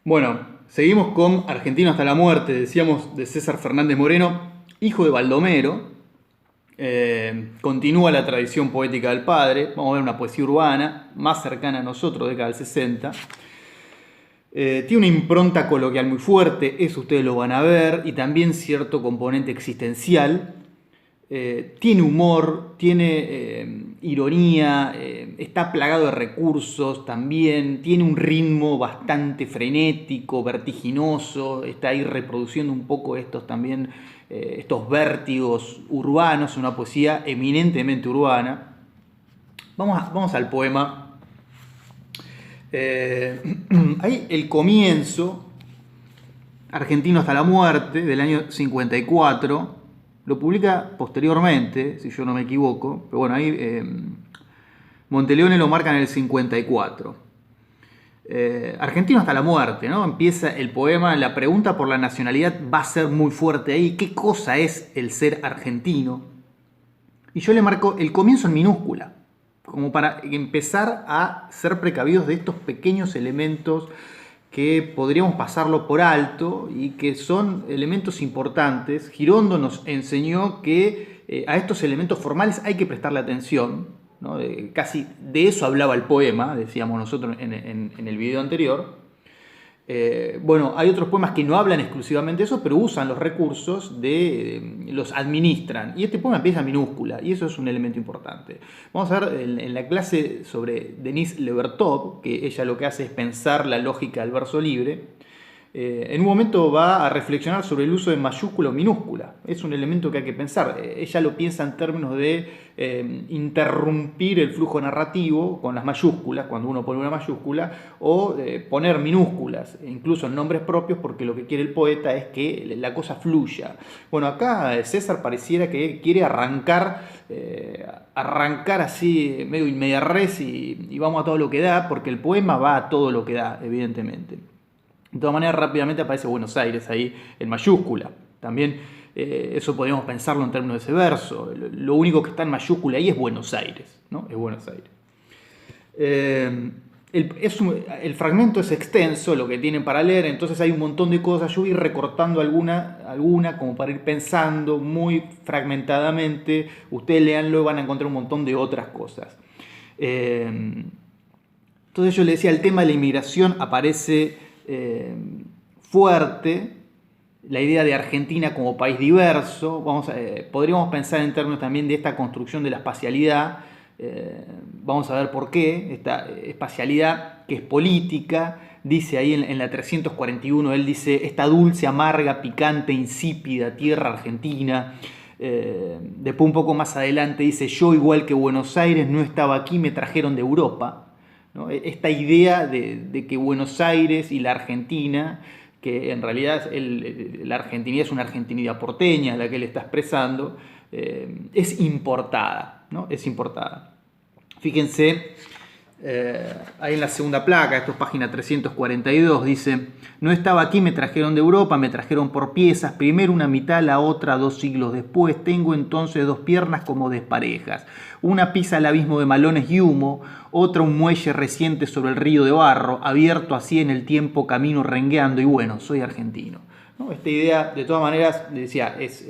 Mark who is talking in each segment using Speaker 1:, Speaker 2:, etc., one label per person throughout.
Speaker 1: Bueno, seguimos con Argentino hasta la muerte, decíamos de César Fernández Moreno, hijo de Baldomero. Continúa la tradición poética del padre. Vamos a ver una poesía urbana más cercana a nosotros, década del 60. Tiene una impronta coloquial muy fuerte, eso ustedes lo van a ver, y también cierto componente existencial. Tiene humor, tiene ironía, está plagado de recursos también, tiene un ritmo bastante frenético, vertiginoso, está ahí reproduciendo un poco estos también, estos vértigos urbanos, una poesía eminentemente urbana. Vamos al poema. Ahí el comienzo, Argentino hasta la muerte, del año 54, lo publica posteriormente, si yo no me equivoco, pero bueno, ahí Monteleone lo marca en el 54. Argentino hasta la muerte, ¿no? Empieza el poema, la pregunta por la nacionalidad va a ser muy fuerte ahí. ¿Qué cosa es el ser argentino? Y yo le marco el comienzo en minúscula, como para empezar a ser precavidos de estos pequeños elementos que podríamos pasarlo por alto y que son elementos importantes. Girondo nos enseñó que a estos elementos formales hay que prestarle atención, ¿no? Casi de eso hablaba el poema, decíamos nosotros en el video anterior. Bueno, hay otros poemas que no hablan exclusivamente de eso, pero usan los recursos, los administran. Y este poema empieza en minúscula, y eso es un elemento importante. Vamos a ver en la clase sobre Denise Levertov, que ella lo que hace es pensar la lógica del verso libre. En un momento va a reflexionar sobre el uso de mayúscula o minúscula. Es un elemento que hay que pensar. Ella lo piensa en términos de interrumpir el flujo narrativo con las mayúsculas, cuando uno pone una mayúscula, o poner minúsculas, incluso en nombres propios, porque lo que quiere el poeta es que la cosa fluya. Bueno, acá César pareciera que quiere arrancar así medio in media res y vamos a todo lo que da, porque el poema va a todo lo que da, evidentemente. De todas maneras, rápidamente aparece Buenos Aires ahí en mayúscula. También eso podríamos pensarlo en términos de ese verso. Lo único que está en mayúscula ahí es Buenos Aires, ¿no? Es Buenos Aires. El fragmento es extenso, lo que tienen para leer, entonces hay un montón de cosas. Yo voy recortando alguna como para ir pensando muy fragmentadamente. Ustedes leanlo y van a encontrar un montón de otras cosas. Entonces yo le decía, el tema de la inmigración aparece fuerte, la idea de Argentina como país diverso. Podríamos pensar en términos también de esta construcción de la espacialidad. Vamos a ver por qué, esta espacialidad que es política. Dice ahí en la 341, él dice, esta dulce, amarga, picante, insípida tierra argentina. Después un poco más adelante dice, yo igual que Buenos Aires no estaba aquí, me trajeron de Europa, ¿no? Esta idea de que Buenos Aires y la Argentina, que en realidad la argentinidad es una argentinidad porteña, la que él está expresando, es importada, ¿no? Es importada. Fíjense, ahí en la segunda placa, esto es página 342, dice, no estaba aquí, me trajeron de Europa, me trajeron por piezas, primero una mitad, la otra 2 siglos después, tengo entonces 2 piernas como desparejas, una pisa al abismo de malones y humo, otra un muelle reciente sobre el río de barro, abierto así en el tiempo camino rengueando, y bueno, soy argentino, ¿no? Esta idea, de todas maneras, decía, es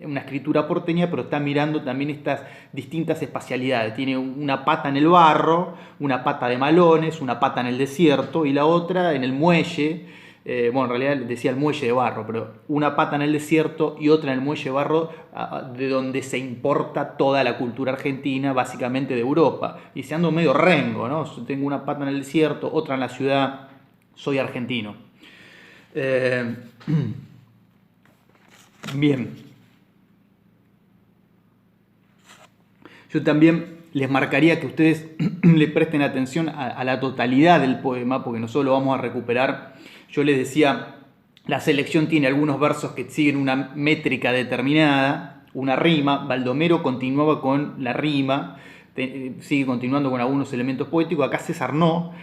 Speaker 1: una escritura porteña, pero está mirando también estas distintas espacialidades. Tiene una pata en el barro, una pata de malones, una pata en el desierto y la otra en el muelle. Bueno, en realidad decía el muelle de barro, pero una pata en el desierto y otra en el muelle de barro, de donde se importa toda la cultura argentina, básicamente de Europa. Y se ando medio rengo, ¿no? Tengo una pata en el desierto, otra en la ciudad, soy argentino. Bien. Yo también les marcaría que ustedes le presten atención a la totalidad del poema, porque nosotros lo vamos a recuperar. Yo les decía, la selección tiene algunos versos que siguen una métrica determinada, una rima. Baldomero continuaba con la rima, sigue continuando con algunos elementos poéticos. Acá César no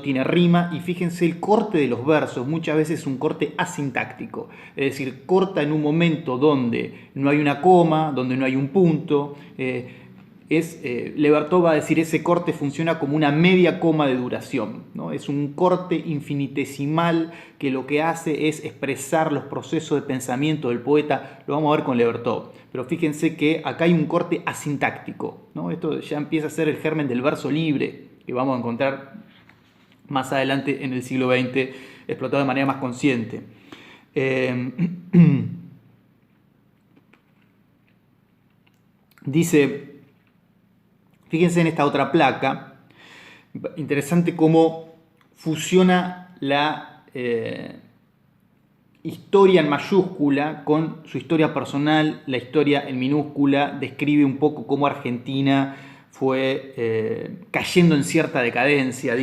Speaker 1: tiene rima, y fíjense el corte de los versos, muchas veces es un corte asintáctico, es decir, corta en un momento donde no hay una coma, donde no hay un punto, Levertov va a decir, ese corte funciona como una media coma de duración, ¿no? Es un corte infinitesimal que lo que hace es expresar los procesos de pensamiento del poeta. Lo vamos a ver con Levertov, pero fíjense que acá hay un corte asintáctico, ¿no? Esto ya empieza a ser el germen del verso libre, que vamos a encontrar más adelante en el siglo XX, explotado de manera más consciente. Dice, fíjense en esta otra placa, interesante cómo fusiona la historia en mayúscula con su historia personal, la historia en minúscula, describe un poco cómo Argentina fue cayendo en cierta decadencia.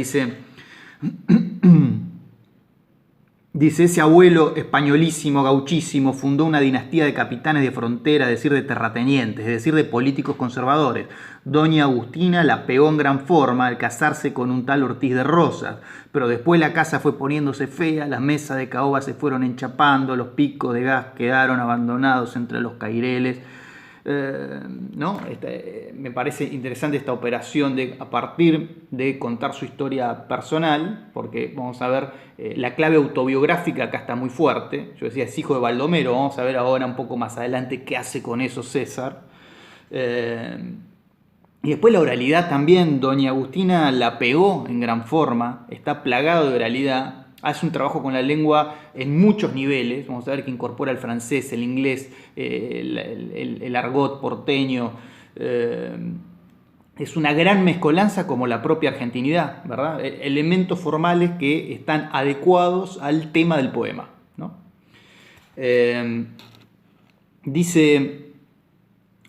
Speaker 1: Dice, ese abuelo españolísimo, gauchísimo, fundó una dinastía de capitanes de frontera, es decir, de terratenientes, es decir, de políticos conservadores. Doña Agustina la pegó en gran forma al casarse con un tal Ortiz de Rosas, pero después la casa fue poniéndose fea, las mesas de caoba se fueron enchapando, los picos de gas quedaron abandonados entre los caireles. ¿No? Me parece interesante esta operación de, a partir de contar su historia personal, porque vamos a ver, la clave autobiográfica acá está muy fuerte. Yo decía, es hijo de Baldomero, vamos a ver ahora un poco más adelante qué hace con eso César. Y después la oralidad también, doña Agustina la pegó en gran forma, está plagado de oralidad. Hace un trabajo con la lengua en muchos niveles. Vamos a ver que incorpora el francés, el inglés, el argot porteño. Es una gran mezcolanza como la propia argentinidad, ¿verdad? Elementos formales que están adecuados al tema del poema, ¿no? Dice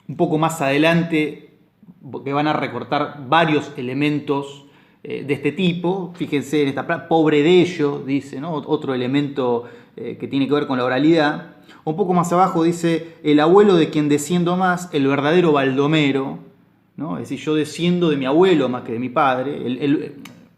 Speaker 1: un poco más adelante que van a recortar varios elementos de este tipo. Fíjense en esta plata, pobre de ellos, dice, ¿no? Otro elemento que tiene que ver con la oralidad. Un poco más abajo dice, el abuelo de quien desciendo más, el verdadero Baldomero, ¿no? Es decir, yo desciendo de mi abuelo más que de mi padre,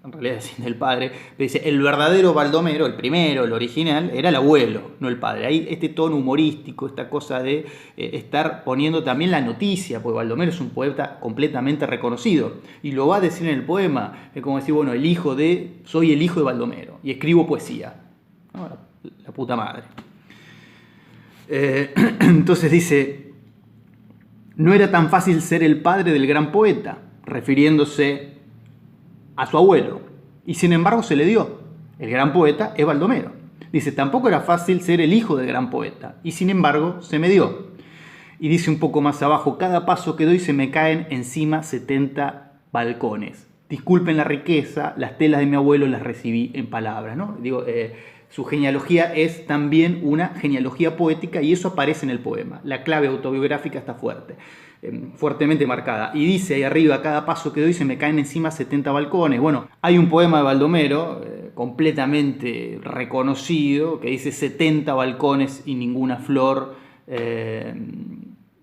Speaker 1: en realidad desciende del padre, pero dice, el verdadero Baldomero, el primero, el original, era el abuelo, no el padre. Ahí este tono humorístico, esta cosa de estar poniendo también la noticia, porque Baldomero es un poeta completamente reconocido, y lo va a decir en el poema, es como decir, bueno, soy el hijo de Baldomero, y escribo poesía, ¿no? La puta madre. Entonces dice, no era tan fácil ser el padre del gran poeta, refiriéndose a su abuelo, y sin embargo se le dio. El gran poeta es Baldomero. Dice, tampoco era fácil ser el hijo del gran poeta, y sin embargo se me dio. Y dice un poco más abajo, cada paso que doy se me caen encima 70 balcones. Disculpen la riqueza, las telas de mi abuelo las recibí en palabras, ¿no? Su genealogía es también una genealogía poética y eso aparece en el poema. La clave autobiográfica está fuertemente marcada. Y dice ahí arriba, cada paso que doy se me caen encima 70 balcones. Bueno, hay un poema de Baldomero completamente reconocido que dice 70 balcones y ninguna flor.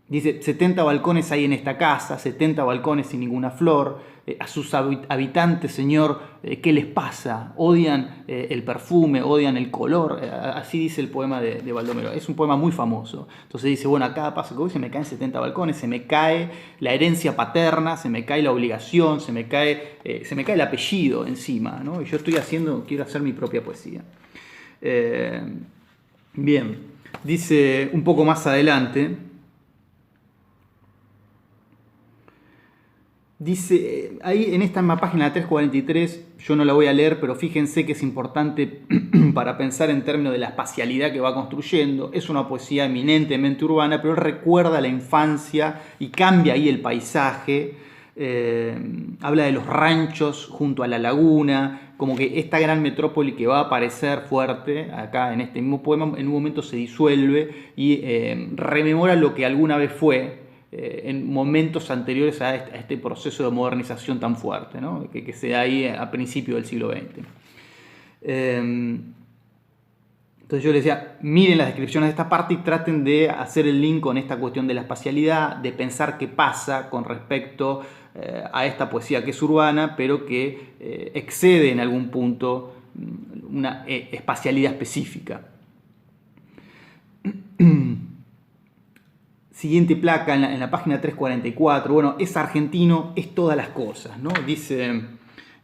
Speaker 1: Dice, 70 balcones hay en esta casa, 70 balcones y ninguna flor. A sus habitantes, Señor, ¿qué les pasa? Odian el perfume, odian el color. Así dice el poema de Baldomero. Es un poema muy famoso. Entonces dice, bueno, a cada paso que voy se me caen 70 balcones, se me cae la herencia paterna, se me cae la obligación, se me cae el apellido encima, ¿no? Y yo quiero hacer mi propia poesía. Bien, dice un poco más adelante, dice, ahí en esta misma página 343, yo no la voy a leer, pero fíjense que es importante para pensar en términos de la espacialidad que va construyendo. Es una poesía eminentemente urbana, pero recuerda la infancia y cambia ahí el paisaje. Habla de los ranchos junto a la laguna, como que esta gran metrópoli que va a aparecer fuerte acá en este mismo poema, en un momento se disuelve y rememora lo que alguna vez fue, en momentos anteriores a este proceso de modernización tan fuerte, ¿no? que se da ahí a principios del siglo XX. Entonces yo les decía, miren las descripciones de esta parte y traten de hacer el link con esta cuestión de la espacialidad, de pensar qué pasa con respecto a esta poesía que es urbana, pero que excede en algún punto una espacialidad específica. Siguiente placa en la página 344. Bueno, es argentino, es todas las cosas, ¿no? Dice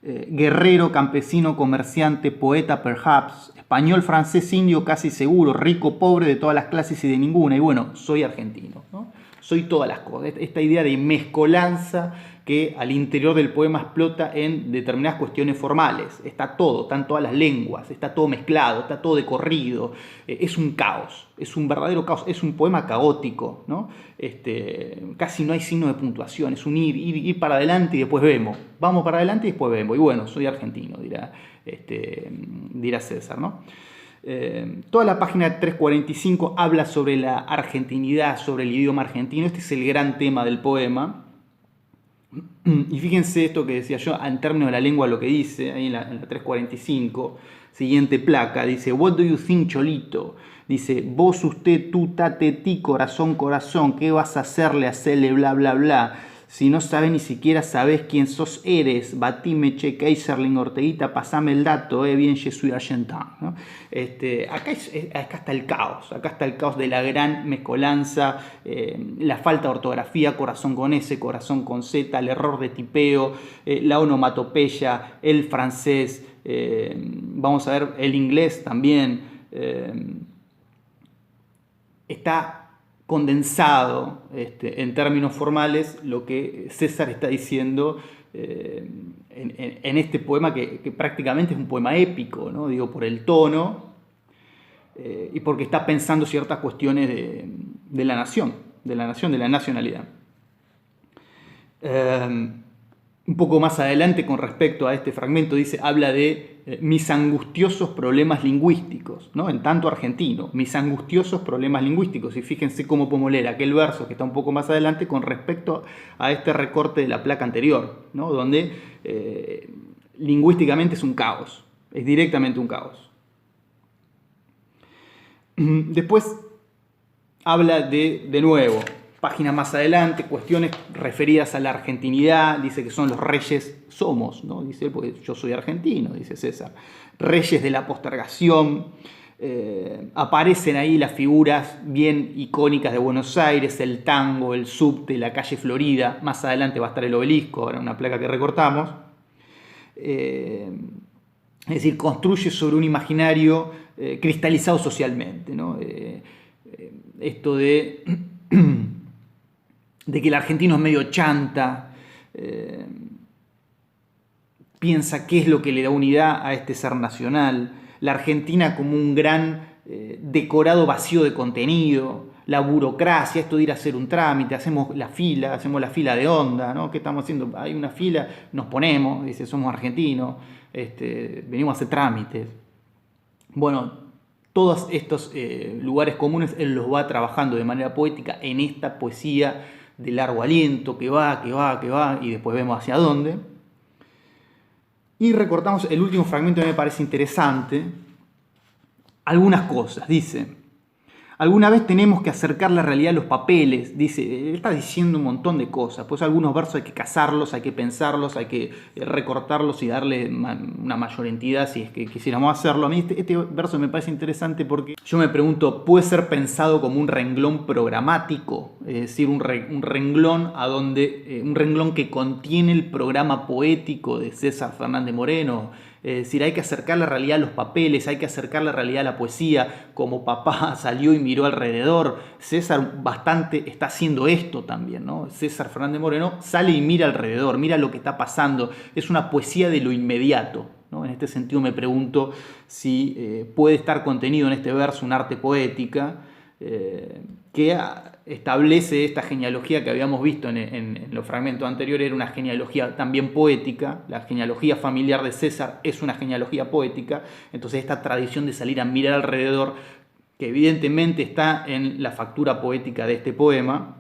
Speaker 1: guerrero, campesino, comerciante, poeta, perhaps, español, francés, indio, casi seguro, rico, pobre, de todas las clases y de ninguna. Y bueno, soy argentino, ¿no? Soy todas las cosas. Esta idea de mezcolanza que al interior del poema explota en determinadas cuestiones formales. Está todo, están todas las lenguas, está todo mezclado, está todo de corrido. Es un caos, es un verdadero caos, es un poema caótico, ¿no? Casi no hay signo de puntuación, es un ir para adelante y después vemos. Vamos para adelante y después vemos. Y bueno, soy argentino, dirá César, ¿no? Toda la página 345 habla sobre la argentinidad, sobre el idioma argentino. Este es el gran tema del poema. Y fíjense esto que decía yo en términos de la lengua, lo que dice ahí en la 345, siguiente placa, dice: What do you think, Cholito? Dice: vos, usted, tú, tate, ti, corazón, corazón, ¿qué vas a hacerle, hacerle, bla, bla, bla? Si no sabes ni siquiera sabes quién sos, eres, batime, che, Kaiserling, Orteguita, pasame el dato, bien, je suis argentin, ¿no? Acá está el caos de la gran mezcolanza, la falta de ortografía, corazón con S, corazón con Z, el error de tipeo, la onomatopeya, el francés, vamos a ver, el inglés también, está condensado en términos formales lo que César está diciendo en este poema que prácticamente es un poema épico, ¿no? Digo, por el tono y porque está pensando ciertas cuestiones de la nación, de la nacionalidad. Un poco más adelante, con respecto a este fragmento, habla de mis angustiosos problemas lingüísticos, ¿no? En tanto argentino, mis angustiosos problemas lingüísticos. Y fíjense cómo podemos leer aquel verso que está un poco más adelante con respecto a este recorte de la placa anterior, ¿no? Donde lingüísticamente es un caos, es directamente un caos. Después habla de nuevo, páginas más adelante, cuestiones referidas a la argentinidad. Dice que son los reyes, somos, ¿no? Dice, porque yo soy argentino, dice César. Reyes de la postergación. Aparecen ahí las figuras bien icónicas de Buenos Aires, el tango, el subte, la calle Florida. Más adelante va a estar el obelisco, ahora una placa que recortamos. Es decir, construye sobre un imaginario cristalizado socialmente, ¿no? Esto de que el argentino es medio chanta, piensa qué es lo que le da unidad a este ser nacional, la Argentina como un gran decorado vacío de contenido, la burocracia, esto de ir a hacer un trámite, hacemos la fila de onda, ¿no? ¿Qué estamos haciendo? Hay una fila, nos ponemos, dice, somos argentinos, venimos a hacer trámites. Bueno, todos estos lugares comunes él los va trabajando de manera poética en esta poesía de largo aliento, que va, y después vemos hacia dónde. Y recortamos el último fragmento que me parece interesante. Algunas cosas, dice: alguna vez tenemos que acercar la realidad a los papeles. Dice, él está diciendo un montón de cosas. Pues algunos versos hay que cazarlos, hay que pensarlos, hay que recortarlos y darle una mayor entidad si es que quisiéramos hacerlo. A mí este verso me parece interesante porque yo me pregunto, ¿puede ser pensado como un renglón programático? Es decir, un renglón un renglón que contiene el programa poético de César Fernández Moreno. Es decir, hay que acercar la realidad a los papeles, hay que acercar la realidad a la poesía. Como papá salió y miró alrededor, César bastante está haciendo esto también, ¿no? César Fernández Moreno sale y mira alrededor, mira lo que está pasando. Es una poesía de lo inmediato, ¿no? En este sentido me pregunto si puede estar contenido en este verso un arte poética que establece esta genealogía que habíamos visto en los fragmentos anteriores. Era una genealogía también poética. La genealogía familiar de César es una genealogía poética. Entonces esta tradición de salir a mirar alrededor, que evidentemente está en la factura poética de este poema,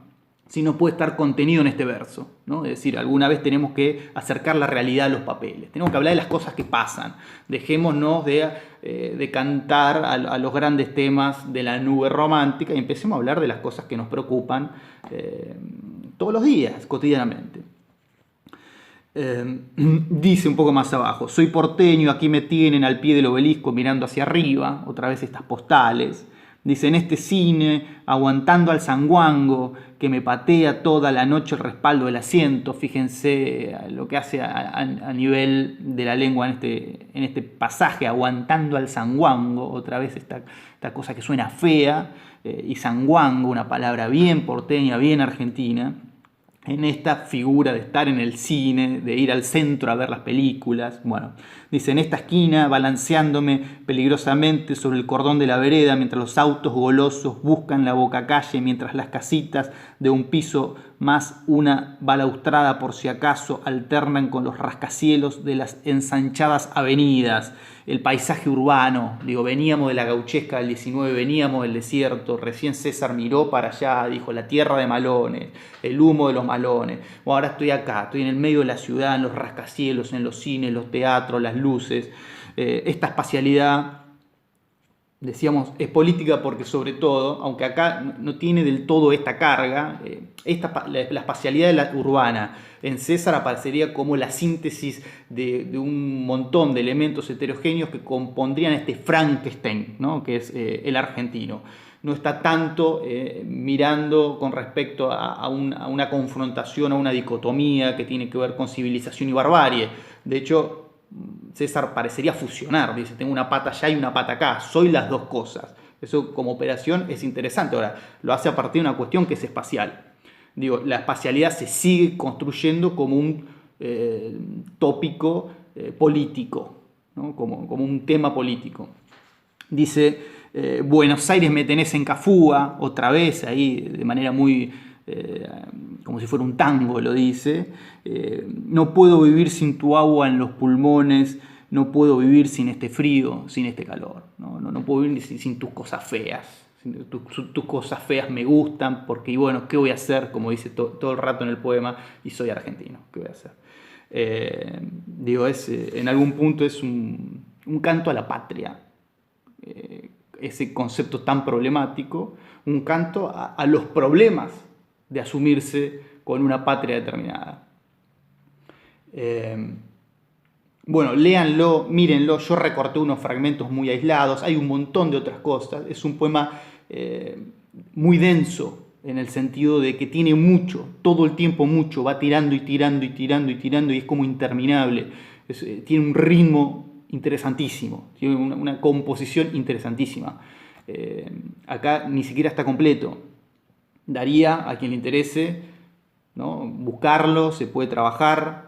Speaker 1: si no puede estar contenido en este verso, ¿no? Es decir, alguna vez tenemos que acercar la realidad a los papeles, tenemos que hablar de las cosas que pasan, dejémonos de cantar a los grandes temas de la nube romántica y empecemos a hablar de las cosas que nos preocupan todos los días, cotidianamente. Dice un poco más abajo: soy porteño, aquí me tienen al pie del obelisco mirando hacia arriba, otra vez estas postales. Dice, en este cine, aguantando al sanguango, que me patea toda la noche el respaldo del asiento. Fíjense lo que hace a nivel de la lengua en este pasaje, aguantando al sanguango, otra vez esta cosa que suena fea, y sanguango, una palabra bien porteña, bien argentina, en esta figura de estar en el cine, de ir al centro a ver las películas. Bueno, dice, en esta esquina, balanceándome peligrosamente sobre el cordón de la vereda, mientras los autos golosos buscan la bocacalle, mientras las casitas de un piso más una balaustrada por si acaso alternan con los rascacielos de las ensanchadas avenidas. El paisaje urbano, digo, veníamos de la gauchesca del 19, veníamos del desierto, recién César miró para allá, dijo, la tierra de malones, el humo de los malones. Bueno, ahora estoy acá, estoy en el medio de la ciudad, en los rascacielos, en los cines, los teatros, las luces. Esta espacialidad, decíamos, es política porque sobre todo, aunque acá no tiene del todo esta carga, la espacialidad urbana en César aparecería como la síntesis de un montón de elementos heterogéneos que compondrían este Frankenstein, ¿no? Que es el argentino. No está tanto mirando con respecto a una confrontación, a una dicotomía que tiene que ver con civilización y barbarie. De hecho, César parecería fusionar, dice, tengo una pata allá y una pata acá, soy las dos cosas. Eso como operación es interesante. Ahora, lo hace a partir de una cuestión que es espacial. Digo, la espacialidad se sigue construyendo como un tópico político, ¿no? como un tema político. Dice, Buenos Aires me tenés en Cafúa, otra vez ahí de manera muy, como si fuera un tango lo dice. No puedo vivir sin tu agua en los pulmones, no puedo vivir sin este frío, sin este calor. No puedo vivir sin tus cosas feas. Tus cosas feas me gustan porque, y bueno, ¿qué voy a hacer? Como dice todo el rato en el poema, y soy argentino, ¿qué voy a hacer? En algún punto es un canto a la patria, ese concepto tan problemático, un canto a los problemas de asumirse con una patria determinada. Bueno, léanlo, mírenlo, yo recorté unos fragmentos muy aislados, hay un montón de otras cosas, es un poema muy denso en el sentido de que tiene mucho, todo el tiempo mucho, va tirando y tirando y tirando y tirando y es como interminable, tiene un ritmo interesantísimo, tiene una composición interesantísima. Acá ni siquiera está completo, daría a quien le interese, ¿no? Buscarlo, se puede trabajar.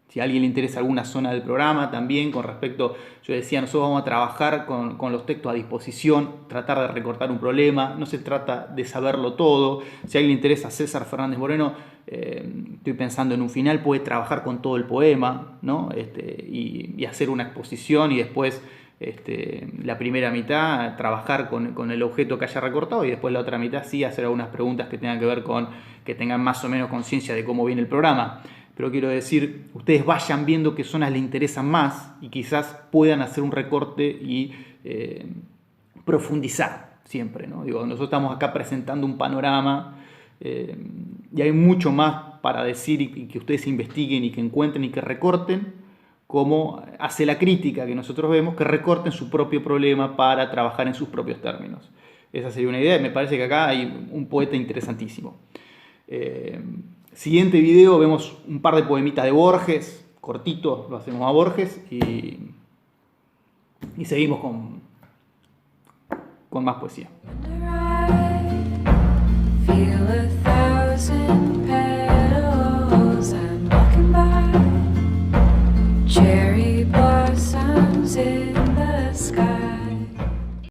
Speaker 1: Si a alguien le interesa alguna zona del programa también con respecto, yo decía, nosotros vamos a trabajar con los textos a disposición, tratar de recortar un problema, no se trata de saberlo todo. Si a alguien le interesa César Fernández Moreno, estoy pensando en un final, puede trabajar con todo el poema, ¿no? Y hacer una exposición y después la primera mitad trabajar con el objeto que haya recortado y después la otra mitad sí hacer algunas preguntas que tengan que ver con que tengan más o menos conciencia de cómo viene el programa. Pero quiero decir, ustedes vayan viendo qué zonas les interesan más y quizás puedan hacer un recorte y profundizar siempre, ¿no? Digo, nosotros estamos acá presentando un panorama y hay mucho más para decir y que ustedes investiguen y que encuentren y que recorten, como hace la crítica que nosotros vemos, que recorten su propio problema para trabajar en sus propios términos. Esa sería una idea. Me parece que acá hay un poeta interesantísimo. Siguiente video vemos un par de poemitas de Borges, cortitos, lo hacemos a Borges y seguimos con más poesía.